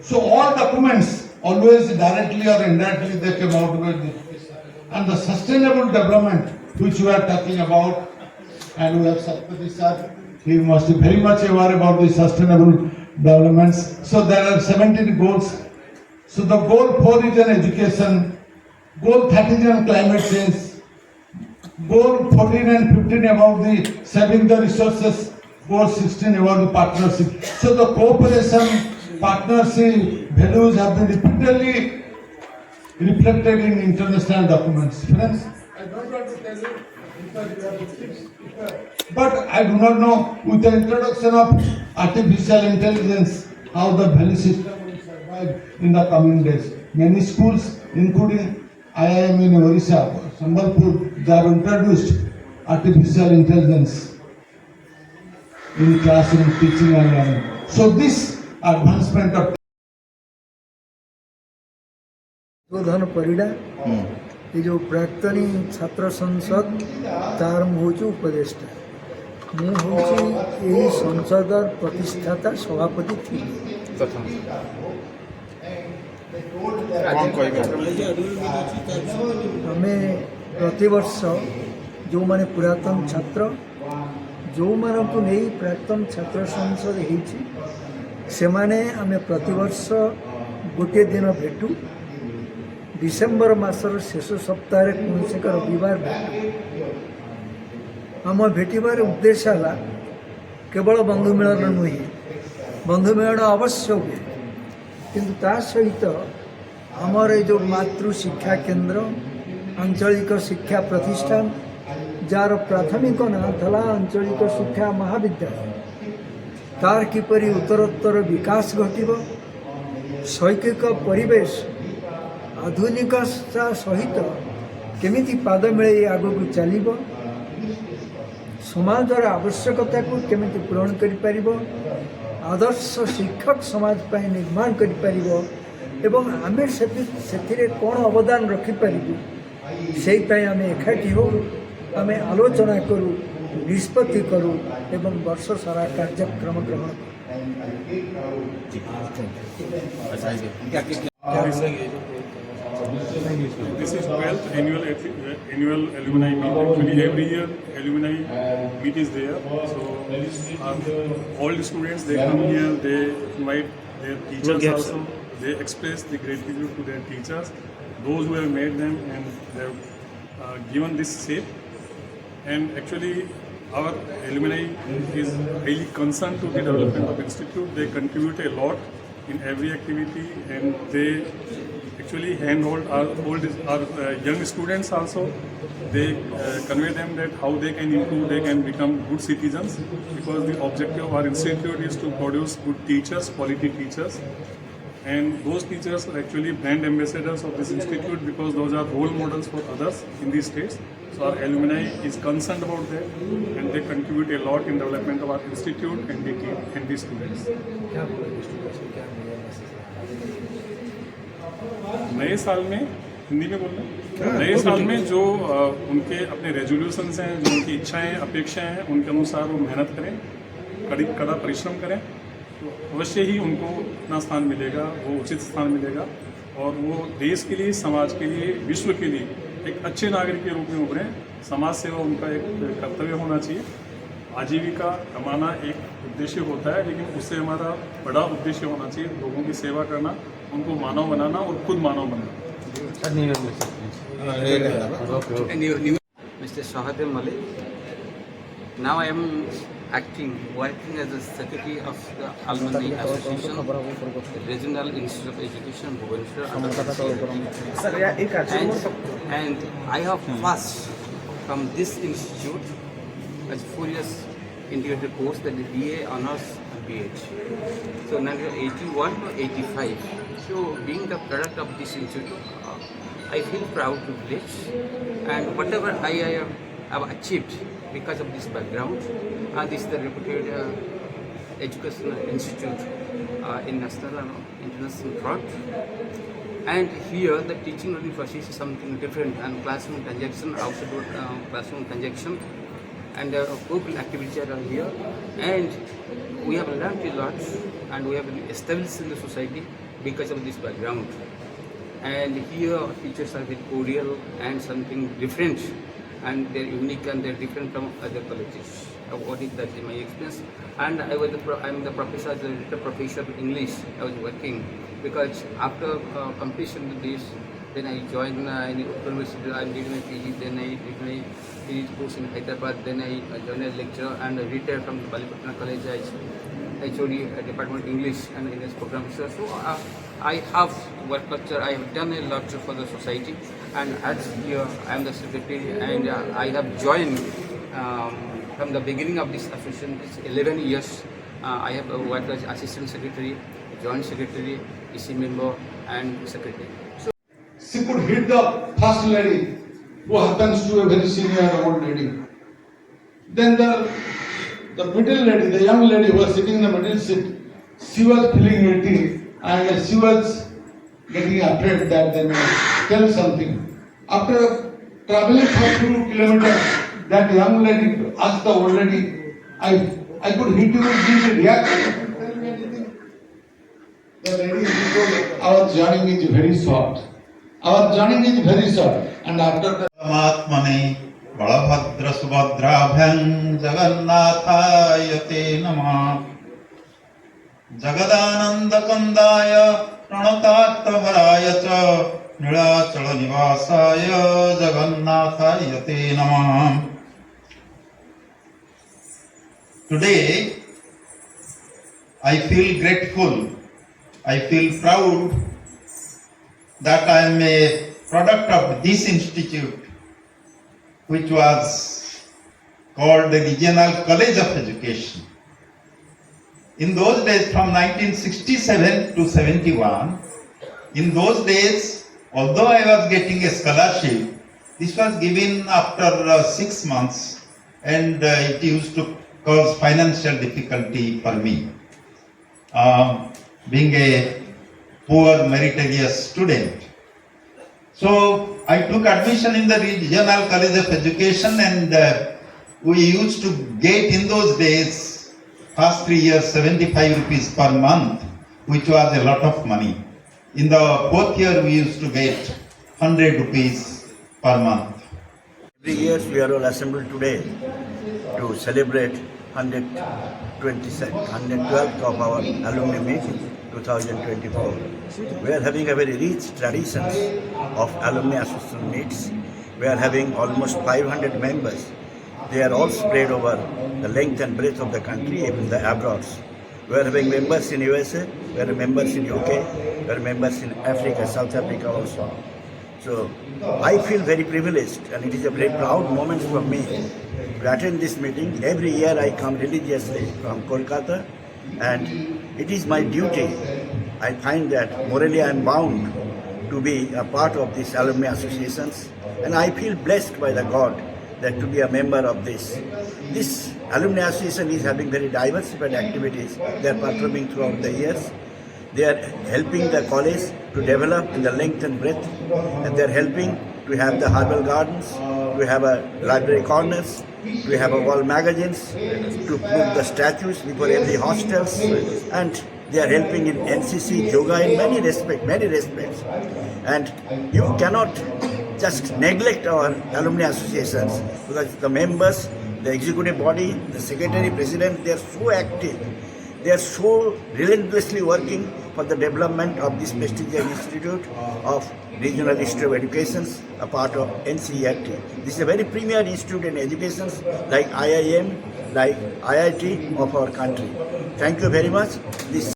So all documents, always directly or indirectly, they came out with this. And the sustainable development which we are talking about, and we have Satpati sir, he must be very much aware about the sustainable developments. So there are 17 goals. So the goal 4 is an education, goal 13 is on climate change, goal 14 and 15 about the saving the resources, goal 16 about the partnership. So the cooperation, partnership values have been repeatedly reflected in international documents. Friends, I don't want to tell you, but I do not know with the introduction of artificial intelligence how the value system will survive in the coming days. Many schools, including IIM in Orissa, Sambalpur, they have introduced artificial intelligence in classroom teaching and learning. So this advancement of धन परिडा ये जो प्राक्तनी छात्र संसद तार हूँ उपदेष्टा मुझे संसदर प्रतिष्ठाता सभापति थी आम प्रतिवर्ष जो माने पुरातन छात्र जो मानक नहीं प्राक्तन छात्र संसद से माने आम प्रतिवर्ष गोटे दिन भेटू डिसेम्बर मासर शेष सप्ताह कौन से रविवार भेटू आम भेटार उद्देश्य है केवल बंधु मिलन नुहे बंधु मिलन अवश्य हुए किंतु ता सहित आमर जो मातृ शिक्षा केन्द्र आंचलिक शिक्षा प्रतिष्ठान जार प्राथमिक ना था आंचलिक शिक्षा महाविद्यालय तार किपरि उत्तरोत्तर विकास घटिब शैक्षिक परिवेश आधुनिकता सहित केमिति पाद मिले आगक चलो समाजर आवश्यकता को केमिति पूरण करि परिबो आदर्श शिक्षक समाज पाई निर्माण करि परिबो एवं आमे सेथिरे कोन अवदान रखि परिबु सेहि पाई आमे एकाठी हो आमे आलोचना करू निष्पत्ति करू एवं वर्ष सारा कार्यक्रम ग्रहण This is 12th annual alumni meet. Actually, every year alumni meet is there. So all the students they come here, they invite their teachers also. They express the gratitude to their teachers, those who have made them and they have given this shape. And actually, our alumni is highly concerned to the development of institute. They contribute a lot in every activity, and they actually handhold our young students also. They convey them that how they can improve, they can become good citizens, because the objective of our institute is to produce good teachers, quality teachers, and those teachers are actually brand ambassadors of this institute, because those are role models for others in these states. So our alumni is concerned about that, and they contribute a lot in development of our institute and the students. नए साल में हिंदी में बोलना नए साल में जो उनके अपने रेजोल्यूशंस हैं, जो उनकी इच्छाएं अपेक्षाएं हैं, उनके अनुसार वो मेहनत करें, कड़ा परिश्रम करें, तो अवश्य ही उनको अपना स्थान मिलेगा, वो उचित स्थान मिलेगा, और वो देश के लिए, समाज के लिए, विश्व के लिए एक अच्छे नागरिक के रूप में उभरें। समाज सेवा उनका एक कर्तव्य होना चाहिए। आजीविका कमाना एक उद्देश्य होता है, लेकिन उससे हमारा बड़ा उद्देश्य होना चाहिए लोगों की सेवा करना, उनको मानव बनाना और खुद मानव बनना। Mr. Shahadev Malik. Now I am working as a secretary of the Alumni Association, Regional Institute of Education, Bhubaneswar, and I have passed from this institute as 4 years integrated course, that is BA, Honours, and BH. So 1981 to 85. So being the product of this institute, I feel proud to village, and whatever I have achieved because of this background, and this is the reputed educational institute in national and international front. And here the teaching learning process is something different, and classroom transaction, outside classroom transaction, and curricular activities are here, and we have learned a lot, and we have been established in the society because of this background. And here teachers are very cordial and something different, and they're unique and they're different from other colleges. What is that in my experience? And I'm the professor, the retired professor of English. I was working because after completion of this, then I joined in university. I did my PG. Then I did my PG course in Hyderabad. Then I joined a lecturer and I retired from the Balipatna College as HOD Department English and English program. So I have work culture. I have done a lot for the society, and as here I am the secretary, and I have joined from the beginning of this association. It's 11 years. I have worked as assistant secretary, joint secretary, EC member, and secretary. She could hit the first lady, who happens to be a very senior old lady. Then the middle lady, the young lady who was sitting in the middle seat, she was feeling guilty and she was getting afraid that they may tell something. After traveling for 2 kilometers, that young lady asked the old lady, I could hit you with this reaction. Tell me anything. The lady told, our journey is very short. Our journey is very short. And after that, परमात्मने बलभद्र सुभद्राभ्यां जगन्नाथाय ते नमः जगदानन्दकन्दाय प्रणतात्तवराय च नीलाचल निवासाय जगन्नाथाय ते नमः. Today I feel grateful, I feel proud that I am a product of this institute, which was called the Regional College of Education. In those days, from 1967 to 71, in those days, although I was getting a scholarship, this was given after 6 months, and it used to cause financial difficulty for me. Being a poor meritorious student. So I took admission in the Regional College of Education, and we used to get in those days, first 3 years, 75 rupees per month, which was a lot of money. In the 4th year, we used to get 100 rupees per month. Every year we are all assembled today to celebrate 112th of our alumni meeting 2024. We are having a very rich traditions of alumni association meets. We are having almost 500 members. They are all spread over the length and breadth of the country, even the abroad. We are having members in USA, we are members in UK, we are members in Africa, South Africa also. So I feel very privileged, and it is a very proud moment for me to attend this meeting. Every year I come religiously from Kolkata, and it is my duty. I find that morally I am bound to be a part of these alumni associations, and I feel blessed by the God that to be a member of this. This alumni association is having very diversified activities they are performing throughout the years. They are helping the college to develop in the length and breadth, and they are helping to have the herbal gardens, to have a library corners, to have a wall magazines, to put the statues before every hostels, and they are helping in NCC, yoga in many respects. And you cannot just neglect our alumni associations, because the members, the executive body, the secretary, president, they are so active. They are so relentlessly working for the development of this prestigious institute of regional history of education, a part of NCERT. This is a very premier institute in education, like IIM, like IIT of our country. Thank you very much. This